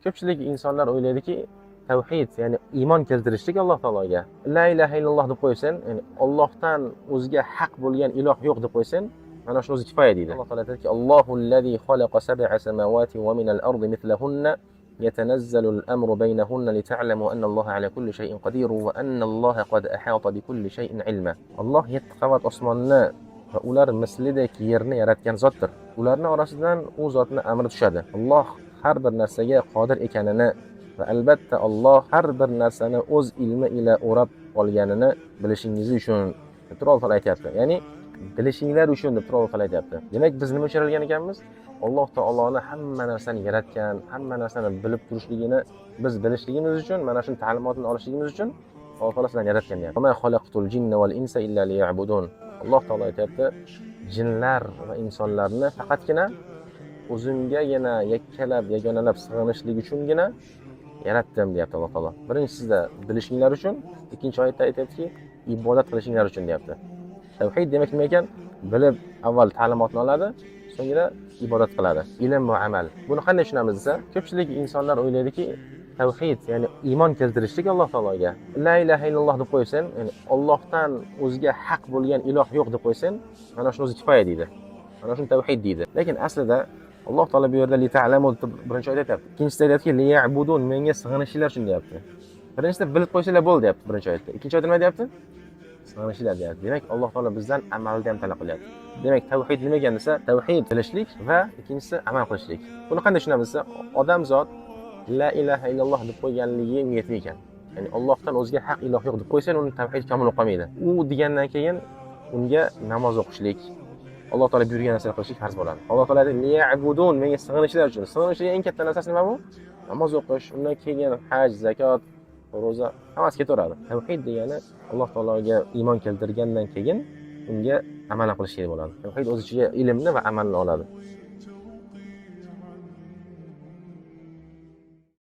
Ko'pchilik insonlar o'ylaydiki, tavhid, ya'ni iymon keltirishlik Alloh taologa. La ilaha illalloh deb qo'ysan, ya'ni Allohdan o'zga haq bo'lgan iloh yo'q deb qo'ysan, mana shu o'zi kifoya deydi. Alloh taolo aytadiki, Allohullazi xalaqa sab'a samawati va minal ardi mithlahunna يتنزل الأمر بينهن لتعلموا أن الله على كل شيء قدير وأن الله قد أحاط بكل شيء علما. Alloh 7 qavat osmonni va ular mislidek yerni yaratgan zotdir. Ularning orasidan u zotning amri tushadi. Alloh har bir narsaga qodir ekanini va albatta Alloh har bir narsani o'z ilmi ila o'rab olganini bilishingiz uchun deb Alloh aytayapti. Ya'ni bilishinglar uchun deb Alloh aytayapti. Demak, biz nima uchun yaratgan ekanmiz? Alloh taoloni hamma narsani yaratgan, hamma narsani bilib turishligini biz bilishligimiz uchun, mana shu ta'limotni olishligimiz uchun Alloh taolo sizlarni yaratgan deyapti. "Ma xalaqtul jinna val insa illa liya'budun." Alloh taolo aytayapti, jinlar va insonlarni faqatgina o'zimgagina yakkalab, yagonalab sig'inishlik uchungina yaratdim deyapti Alloh taolo. Birinchi sizda bilishinglar uchun, ikkinchi oyatda aytayaptiki, ibodat qilishinglar uchun deyapti. Tavhid demak nima ekan? Bilib avval ta'limotni oladi, so'ngra ibodat qiladi. Ilm va amal. Buni qanday tushunamiz desa, ko'pchilik insonlar o'ylaydiki, tavhid, ya'ni iymon keltirishlik Alloh taologa. La ilaha illalloh deb qo'ysan, ya'ni Allohdan o'zga haq bo'lgan iloh yo'q deb qo'ysan, mana shu o'zi kifoya deydi. Mana shu tavhid deydi. Lekin aslida Alloh taolo bu yerda li ta'lamu deb birinchi oyat aytayapti. Ikkinchisida aytadiki, li ya'budun, menga sig'inishinglar uchun deyapti. Birinchisida bilib qo'ysanglar bo'ldi deyapti birinchi oyatda. Ikkinchi oyatda nima deyapti? Sig'inishinglar deyapti. Demak, Alloh taolo bizdan amalni ham talab qilyapti. Demak, tavhid nima ekan desa, tavhid bilishlik va ikkinchisi amal qilishlik. Buni qanday tushunamiz desa, odam zot la ilaha illalloh deb qo'yganligi niyati ekan. Ya'ni Allohdan o'zga haq iloh yo'q deb qo'ysan, uni tavhid kamol qolmaydi. U degandan keyin unga namoz o'qishlik, Alloh taolo buyurgan narsalar qilishlik farz bo'ladi. Alloh taolo aytadi, "Liya'budun", menga sig'inishlar uchun. Sig'inishning eng katta narsasi nima bu? Namoz o'qish, undan keyin haj, zakot, ro'za, hammasi ketaveradi. Tavhid degani Alloh taologa iymon keltirgandan keyin unga amal qilish kerak bo'ladi. Tavhid o'z ichiga ilmni va amalni oladi.